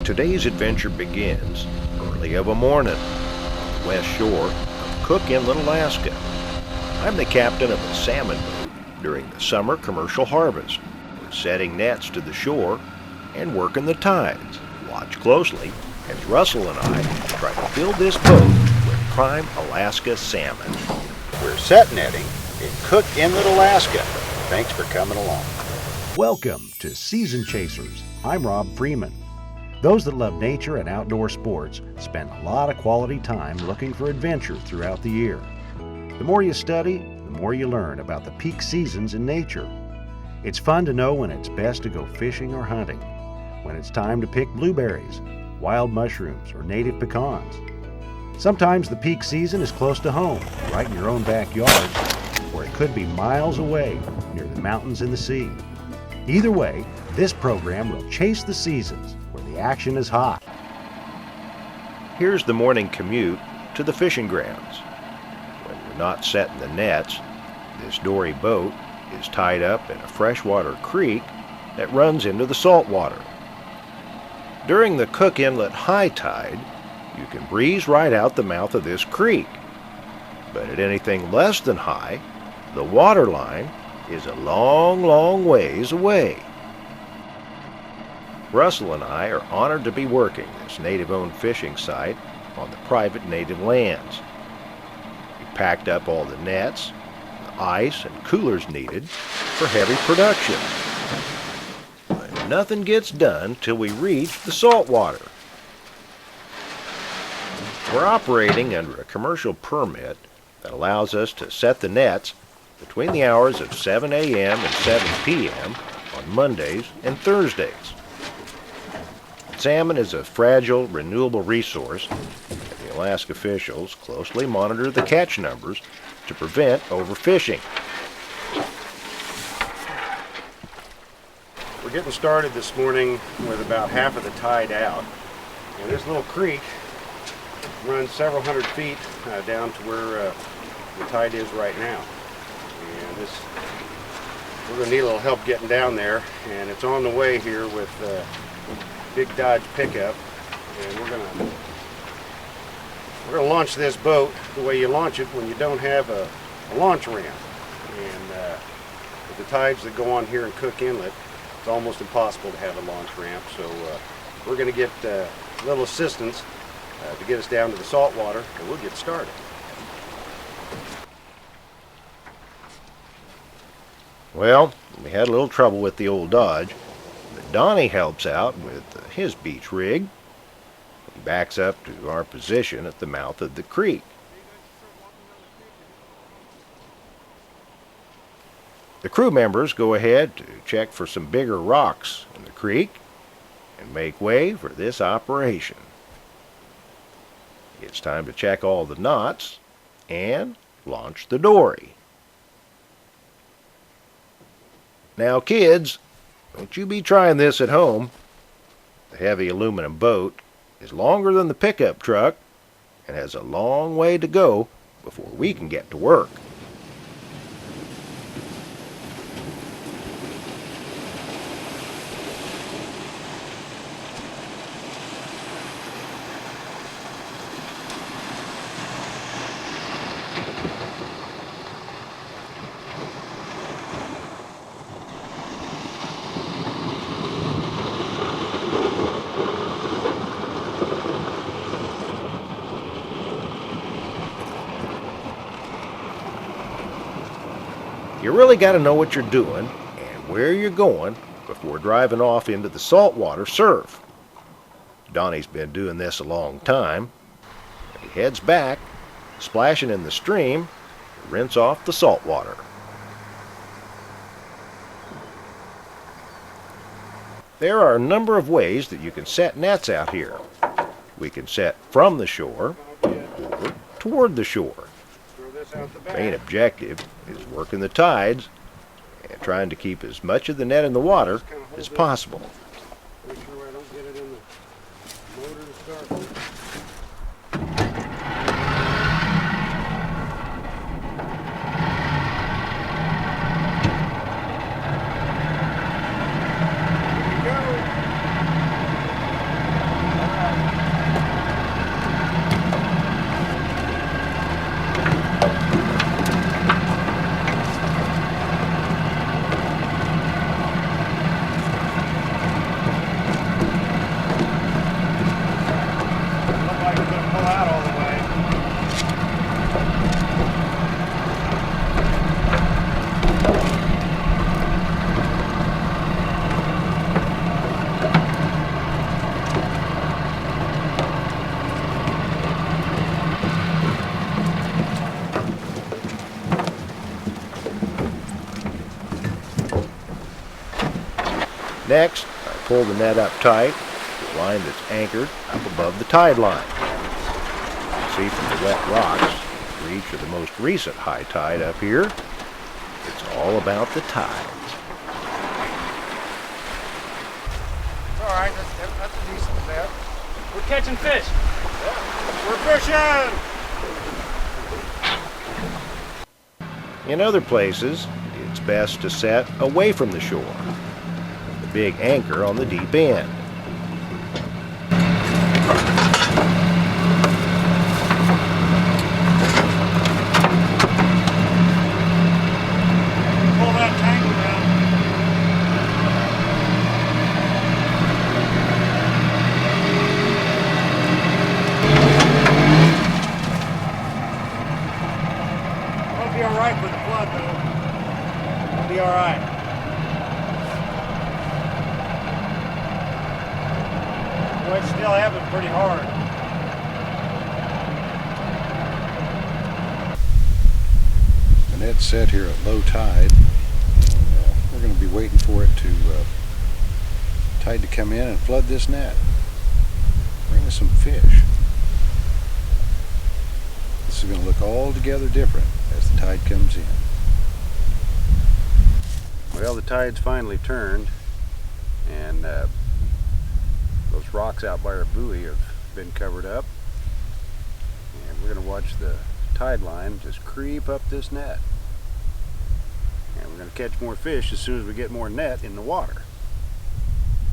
Today's adventure begins early of a morning on the west shore of Cook Inlet, Alaska. I'm the captain of a salmon boat during the summer commercial harvest. We're setting nets to the shore and working the tides. Watch closely as Russell and I try to fill this boat with prime Alaska salmon. We're set netting in Cook Inlet, Alaska. Thanks for coming along. Welcome to Season Chasers. I'm Rob Freeman. Those that love nature and outdoor sports spend a lot of quality time looking for adventure throughout the year. The more you study, the more you learn about the peak seasons in nature. It's fun to know when it's best to go fishing or hunting, when it's time to pick blueberries, wild mushrooms, or native pecans. Sometimes the peak season is close to home, right in your own backyard, or it could be miles away near the mountains and the sea. Either way, this program will chase the seasons where the action is hot. Here's the morning commute to the fishing grounds. When we're not setting the nets, this dory boat is tied up in a freshwater creek that runs into the saltwater. During the Cook Inlet high tide, you can breeze right out the mouth of this creek. But at anything less than high, the water line is a long, long ways away. Russell and I are honored to be working this native-owned fishing site on the private native lands. We packed up all the nets, the ice, and coolers needed for heavy production. But nothing gets done till we reach the saltwater. We're operating under a commercial permit that allows us to set the nets between the hours of 7 a.m. and 7 p.m. on Mondays and Thursdays. Salmon is a fragile, renewable resource, and the Alaska officials closely monitor the catch numbers to prevent overfishing. We're getting started this morning with about half of the tide out. And this little creek runs several hundred feet down to where the tide is right now. And we're going to need a little help getting down there, and it's on the way here with big Dodge pickup, and we're going to launch this boat the way you launch it when you don't have a launch ramp. And with the tides that go on here in Cook Inlet, it's almost impossible to have a launch ramp. So we're going to get a little assistance to get us down to the saltwater, and we'll get started. Well, we had a little trouble with the old Dodge, but Donnie helps out with his beach rig. He backs up to our position at the mouth of the creek. The crew members go ahead to check for some bigger rocks in the creek and make way for this operation. It's time to check all the knots and launch the dory. Now kids, don't you be trying this at home. The heavy aluminum boat is longer than the pickup truck and has a long way to go before we can get to work. You really got to know what you're doing and where you're going before driving off into the saltwater surf. Donnie's been doing this a long time. He heads back, splashing in the stream to rinse off the saltwater. There are a number of ways that you can set nets out here. We can set from the shore or toward the shore. The main objective is working the tides and trying to keep as much of the net in the water as possible. Make sure I don't get it in the motor to start with. Here we go. Next, I pull the net up tight to a line that's anchored up above the tide line. See from the wet rocks, for each of the most recent high tide up here, it's all about the tides. All right, that's a decent set. We're catching fish. We're fishing! In other places, it's best to set away from the shore, with the big anchor on the deep end. Pull that tangle down. It'll be all right for the flood, though. It'll be all right. Boy, it's still having pretty hard. The net's set here at low tide, and we're going to be waiting for it to tide to come in and flood this net. Bring us some fish. This is going to look altogether different as the tide comes in. Well, the tide's finally turned, and those rocks out by our buoy have been covered up, and we're going to watch the tide line just creep up this net, and we're going to catch more fish as soon as we get more net in the water,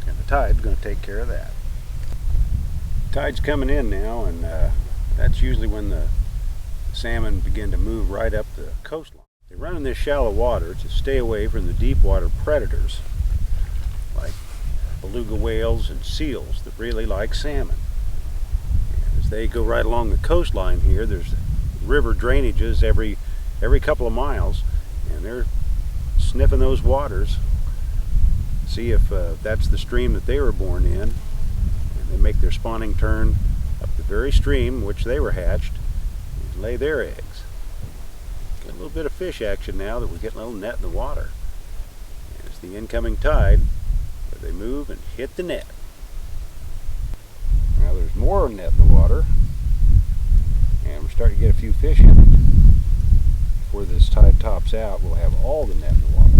and the tide's going to take care of that. Tide's coming in now, and that's usually when the salmon begin to move right up the coastline. They run in this shallow water to stay away from the deep water predators like beluga whales and seals that really like salmon. And as they go right along the coastline here, there's river drainages every couple of miles, and they're sniffing those waters, see if that's the stream that they were born in, and they make their spawning turn up the very stream which they were hatched and lay their eggs. Got a little bit of fish action now that we're getting a little net in the water. And it's the incoming tide where they move and hit the net. Now there's more net in the water, and we're starting to get a few fish in it. Before this tide tops out, we'll have all the net in the water.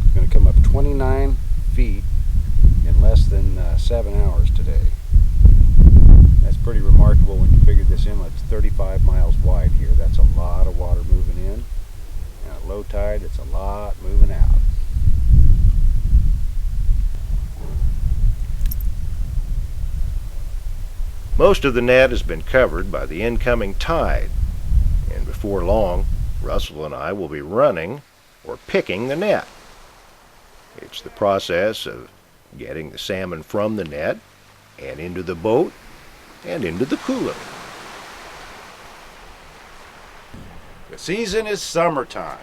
It's going to come up 29 feet in less than 7 hours today. That's pretty remarkable when you figure this inlet's 35 miles wide here. That's a lot of water moving in. And at low tide, it's a lot moving out. Most of the net has been covered by the incoming tide, and before long, Russell and I will be running or picking the net. It's the process of getting the salmon from the net and into the boat and into the cooler. The season is summertime.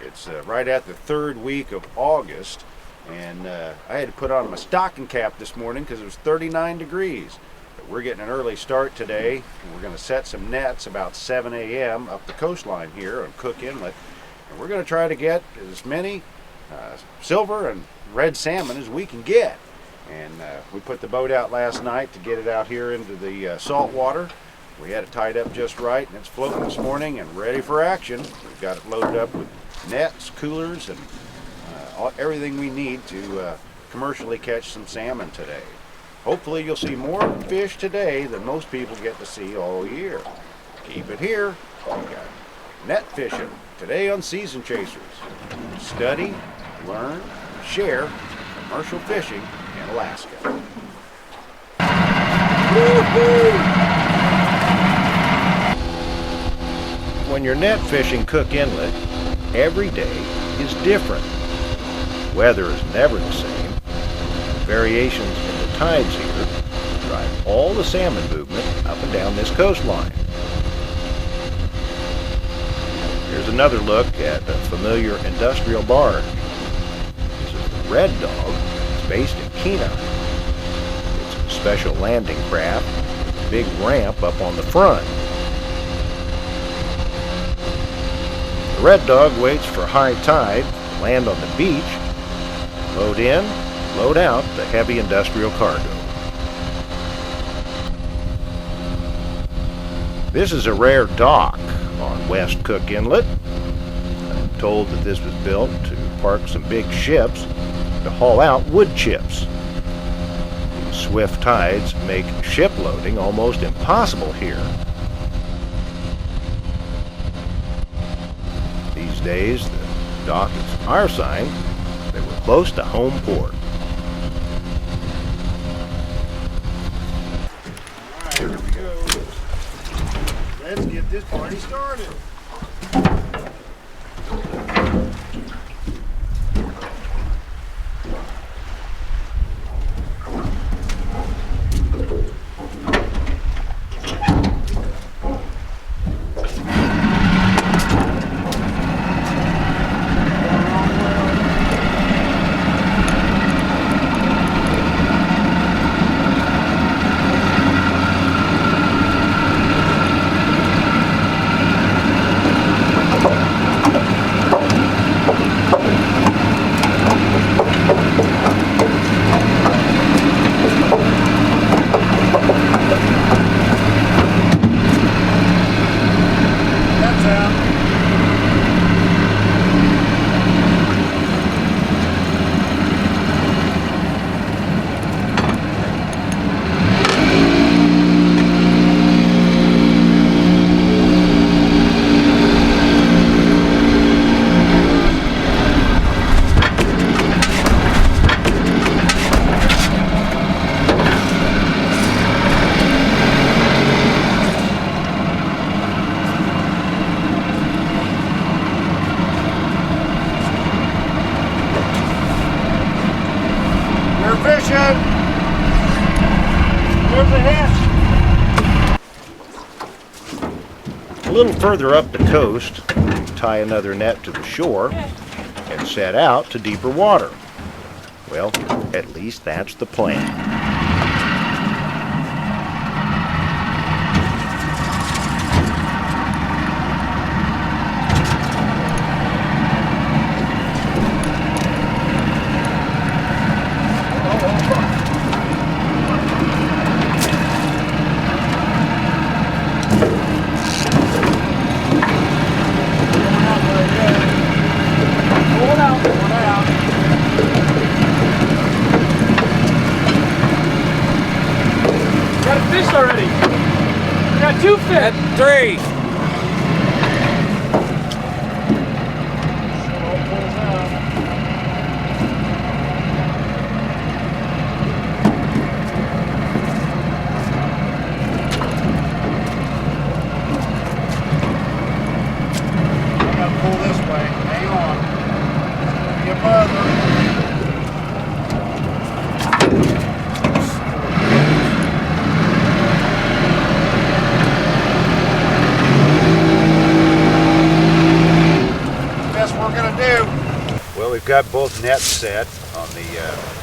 It's right at the third week of August, and I had to put on my stocking cap this morning because it was 39 degrees. But we're getting an early start today, and we're going to set some nets about 7 a.m. up the coastline here on Cook Inlet, and we're going to try to get as many silver and red salmon as we can get. And we put the boat out last night to get it out here into the salt water. We had it tied up just right, and it's floating this morning and ready for action. We've got it loaded up with nets, coolers, and everything we need to commercially catch some salmon today. Hopefully you'll see more fish today than most people get to see all year. Keep it here. We got net fishing today on Season Chasers. Study, learn, share commercial fishing in Alaska. When you're net fishing Cook Inlet, every day is different. Weather is never the same. Variations in the tides here drive all the salmon movement up and down this coastline. Here's another look at a familiar industrial barge. This is the Red Dog. It's based in Kenai. It's a special landing craft with a big ramp up on the front. The Red Dog waits for high tide land on the beach, load in, load out the heavy industrial cargo. This is a rare dock on West Cook Inlet. I'm told that this was built to park some big ships to haul out wood chips. These swift tides make ship loading almost impossible here. These days, the dock is our sign that we're close to home port. Alright, here we go. Let's get this party started. A little further up the coast, we tie another net to the shore and set out to deeper water. Well, at least that's the plan. Already. We got 2 fish. 3. I'm gonna pull this way. Hang on. Be a buzzer. Well, we've got both nets set on the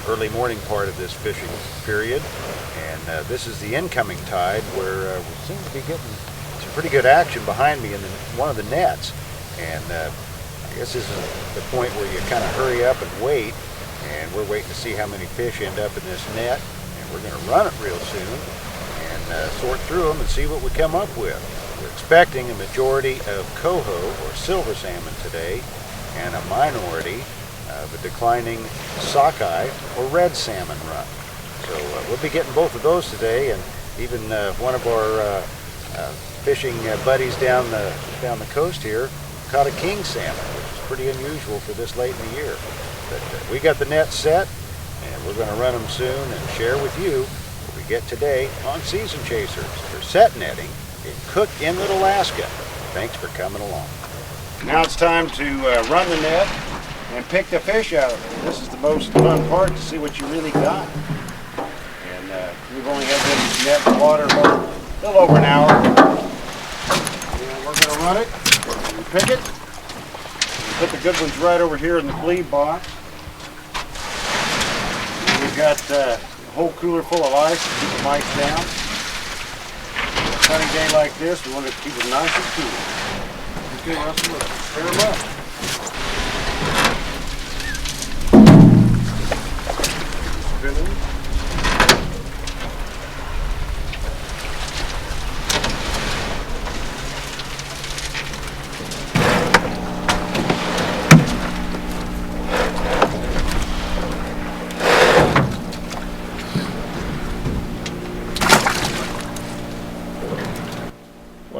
early morning part of this fishing period, and this is the incoming tide where we seem to be getting some pretty good action behind me in one of the nets. And I guess this is the point where you kind of hurry up and wait, and we're waiting to see how many fish end up in this net, and we're going to run it real soon and sort through them and see what we come up with. We're expecting a majority of coho or silver salmon today, and a minority of a declining sockeye or red salmon run. So we'll be getting both of those today, and even one of our fishing buddies down the coast here caught a king salmon, which is pretty unusual for this late in the year. But we got the net set, and we're going to run them soon and share with you what we get today on Season Chasers for set netting in Cook Inlet, Alaska. Thanks for coming along. Now it's time to run the net and pick the fish out of it. This is the most fun part, to see what you really got. And we've only had this net in the water a little over an hour. And we're going to run it and pick it. Put the good ones right over here in the bleed box. And we've got a whole cooler full of ice to keep the mice down. On a sunny day like this, we want to keep it nice and cool. Okay, Russell, pair them up.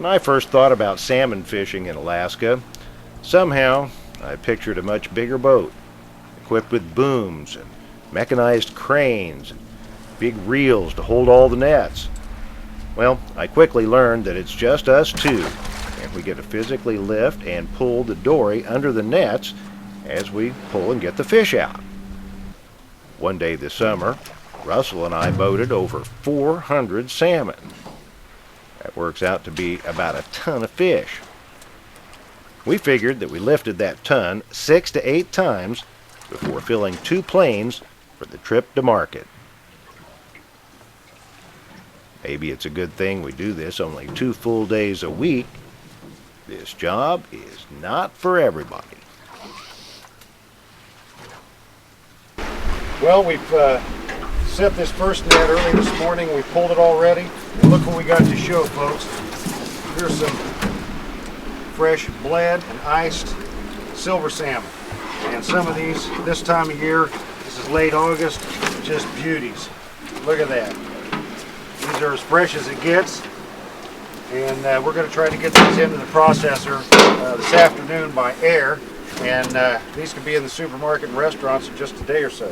When I first thought about salmon fishing in Alaska, somehow I pictured a much bigger boat, equipped with booms and mechanized cranes and big reels to hold all the nets. Well, I quickly learned that it's just us two, and we get to physically lift and pull the dory under the nets as we pull and get the fish out. One day this summer, Russell and I boated over 400 salmon. That works out to be about a ton of fish. We figured that we lifted that ton 6 to 8 times before filling 2 planes for the trip to market. Maybe it's a good thing we do this only 2 full days a week. This job is not for everybody. Well, we've set this first net early this morning. We pulled it already. And look what we got to show, folks. Here's some fresh bled and iced silver salmon. And some of these, this time of year, this is late August, just beauties. Look at that. These are as fresh as it gets. And we're going to try to get these into the processor this afternoon by air. And these can be in the supermarket and restaurants in just a day or so.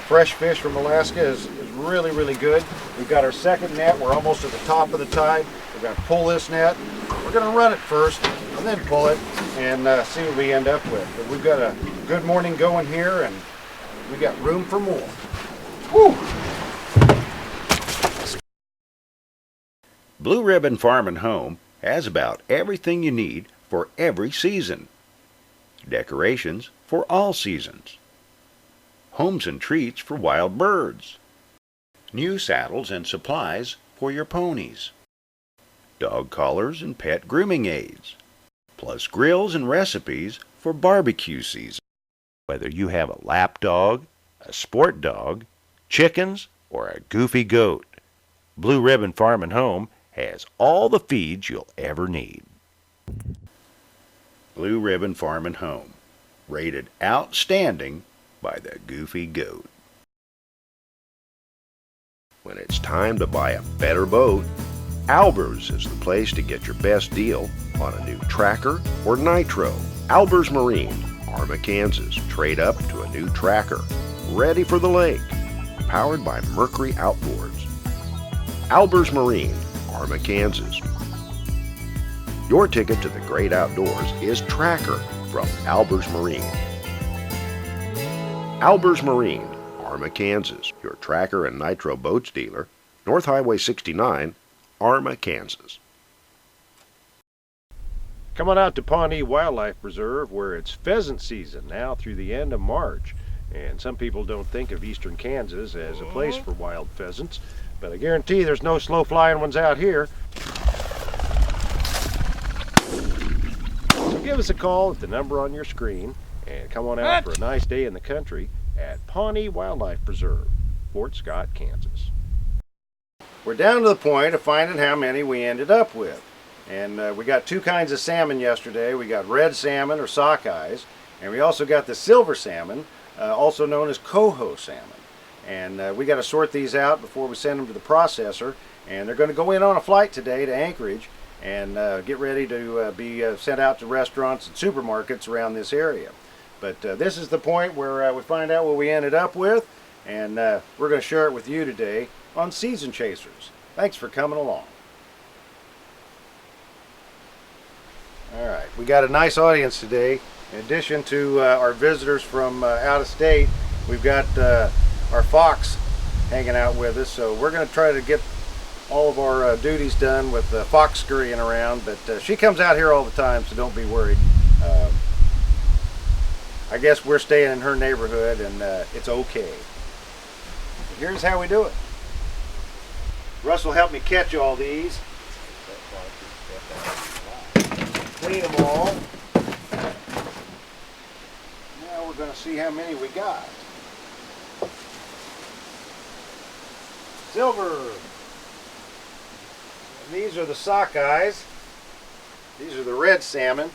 Fresh fish from Alaska is really, really good. We've got our second net. We're almost at the top of the tide. We're going to pull this net. We're going to run it first and then pull it and see what we end up with. But we've got a good morning going here, and we got room for more. Woo! Blue Ribbon Farm and Home has about everything you need for every season. Decorations for all seasons. Homes and treats for wild birds. New saddles and supplies for your ponies. Dog collars and pet grooming aids. Plus grills and recipes for barbecue season. Whether you have a lap dog, a sport dog, chickens, or a goofy goat, Blue Ribbon Farm and Home has all the feeds you'll ever need. Blue Ribbon Farm and Home, rated outstanding by the Goofy Goat. When it's time to buy a better boat, Albers is the place to get your best deal on a new Tracker or Nitro. Albers Marine, Arma, Kansas. Trade up to a new Tracker, ready for the lake, powered by Mercury Outboards. Albers Marine, Arma, Kansas. Your ticket to the great outdoors is Tracker from Albers Marine. Albers Marine, Arma, Kansas. Your Tracker and Nitro boats dealer, North Highway 69, Arma, Kansas. Come on out to Pawnee Wildlife Reserve, where it's pheasant season now through the end of March. And some people don't think of eastern Kansas as a place for wild pheasants, but I guarantee there's no slow flying ones out here. So give us a call at the number on your screen and come on out for a nice day in the country at Pawnee Wildlife Preserve, Fort Scott, Kansas. We're down to the point of finding how many we ended up with. And we got 2 kinds of salmon yesterday. We got red salmon or sockeyes, and we also got the silver salmon, also known as coho salmon. And we got to sort these out before we send them to the processor. And they're going to go in on a flight today to Anchorage and get ready to be sent out to restaurants and supermarkets around this area. But this is the point where we find out what we ended up with, and we're going to share it with you today on Season Chasers. Thanks for coming along. All right, we got a nice audience today. In addition to our visitors from out of state, we've got our fox hanging out with us, so we're going to try to get all of our duties done with fox scurrying around, but she comes out here all the time, so don't be worried. I guess we're staying in her neighborhood, and it's okay. But here's how we do it. Russ will help me catch all these. Clean them all. Now we're going to see how many we got. Silver. And these are the sockeyes. These are the red salmon.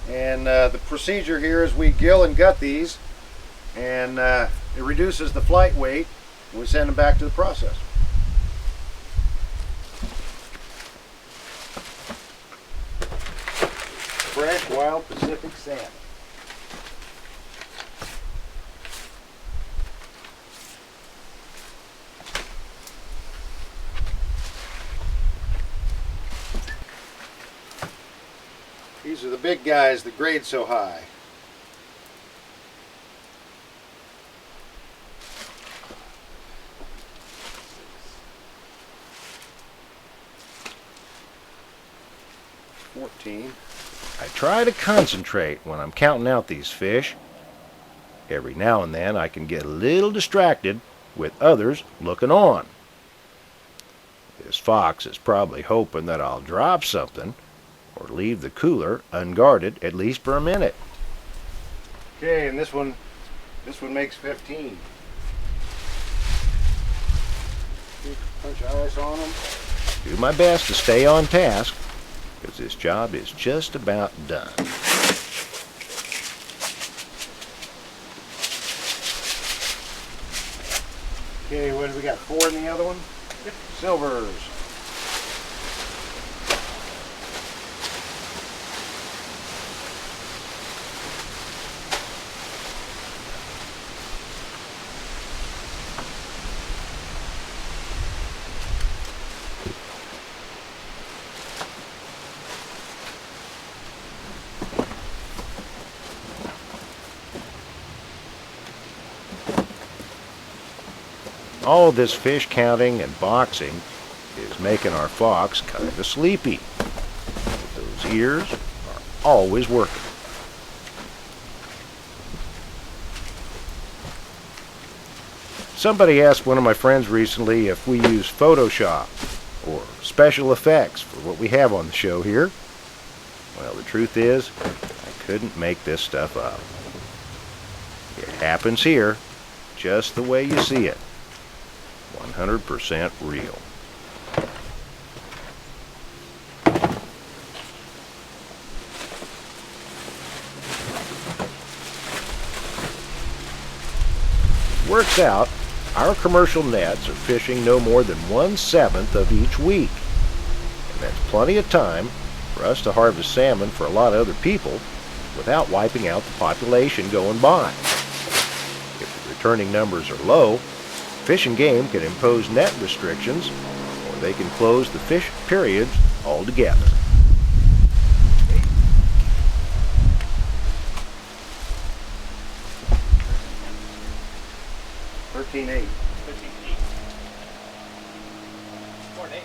And the procedure here is we gill and gut these, and it reduces the flight weight, and we send them back to the processor. fresh, wild Pacific salmon. These are the big guys that grade so high. I try to concentrate when I'm counting out these fish. Every now and then I can get a little distracted with others looking on. This fox is probably hoping that I'll drop something or leave the cooler unguarded at least for a minute. Okay, and this one makes 15. Keep a bunch of ice on them. Do my best to stay on task, because this job is just about done. Okay, what do we got? 4 in the other one? Yep. Silvers. All this fish counting and boxing is making our fox kind of sleepy. But those ears are always working. Somebody asked one of my friends recently if we use Photoshop or special effects for what we have on the show here. Well, the truth is, I couldn't make this stuff up. It happens here, just the way you see it. 100% real. Works out, our commercial nets are fishing no more than 1/7 of each week. And that's plenty of time for us to harvest salmon for a lot of other people without wiping out the population going by. If the returning numbers are low, Fish and Game can impose net restrictions, or they can close the fish periods altogether. $13.8. 13.8. More than 8.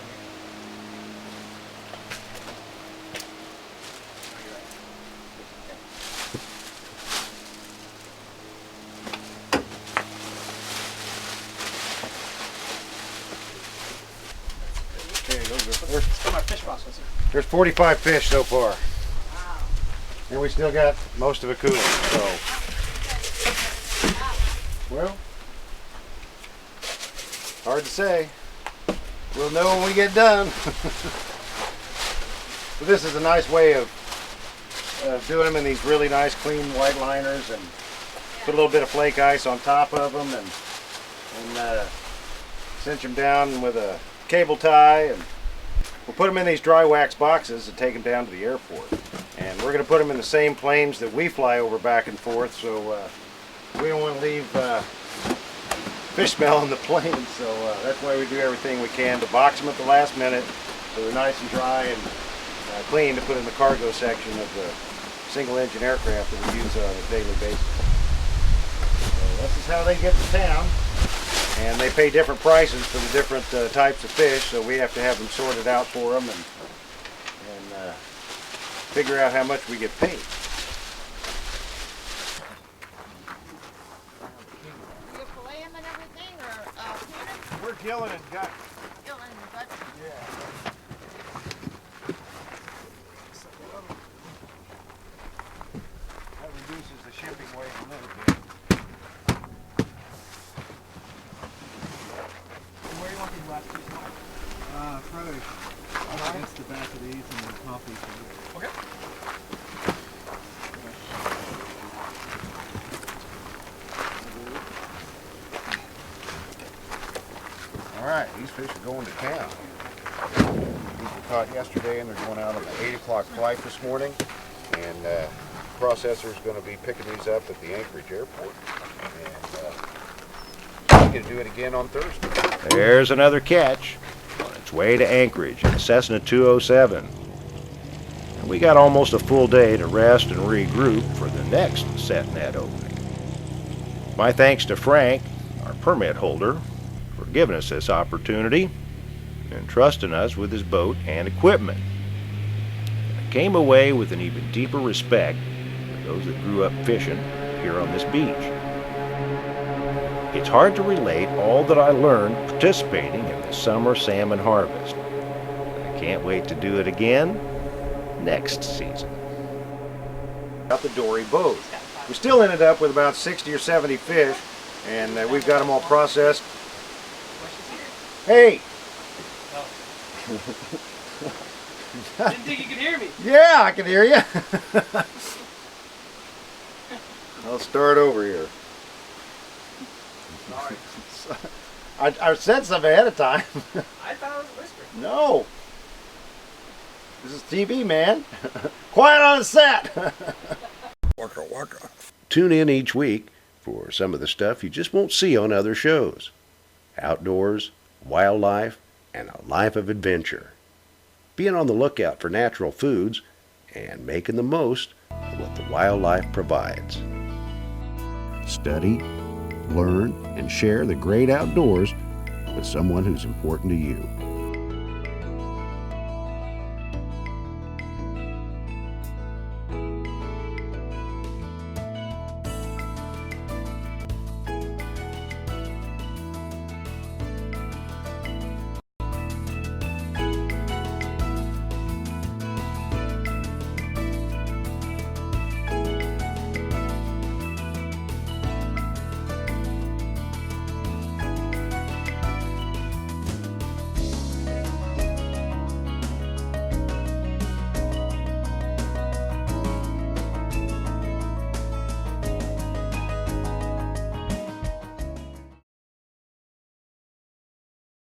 There's 45 fish so far. Wow. And we still got most of a cooler, so. Well, hard to say. We'll know when we get done. But this is a nice way of doing them in these really nice clean white liners, and put a little bit of flake ice on top of them, and cinch them down with a cable tie, and we'll put them in these dry wax boxes and take them down to the airport. And we're going to put them in the same planes that we fly over back and forth, so we don't want to leave fish smell in the plane. So that's why we do everything we can to box them at the last minute so they're nice and dry and clean to put in the cargo section of the single engine aircraft that we use on a daily basis. So this is how they get to town. And they pay different prices for the different types of fish, so we have to have them sorted out for them and figure out how much we get paid. You fillet them and everything, or We're gilling and gut. gilling and gut? Yeah. That reduces the shipping weight a little bit. Where do you want these last two? Probably against the back of these and the coffee. Okay. All right, these fish are going to town. These were caught yesterday, and they're going out on the 8 o'clock flight this morning. and processor is going to be picking these up at the Anchorage airport, and we're going to do it again on Thursday. There's another catch on its way to Anchorage in Cessna 207. And we got almost a full day to rest and regroup for the next set net opening. My thanks to Frank, our permit holder, for giving us this opportunity and trusting us with his boat and equipment. I came away with an even deeper respect for those that grew up fishing here on this beach. It's hard to relate all that I learned participating in the summer salmon harvest. I can't wait to do it again next season. Got the dory boat. We still ended up with about 60 or 70 fish, and we've got them all processed. Hey! Didn't think you could hear me. Yeah, I can hear you. I'll start over here. Sorry. I said something ahead of time. I thought I was whispering. No. This is TV, man. Quiet on the set. Waka waka. Tune in each week for some of the stuff you just won't see on other shows. Outdoors, wildlife, and a life of adventure. Being on the lookout for natural foods and making the most of what the wildlife provides. Study, learn, and share the great outdoors with someone who's important to you.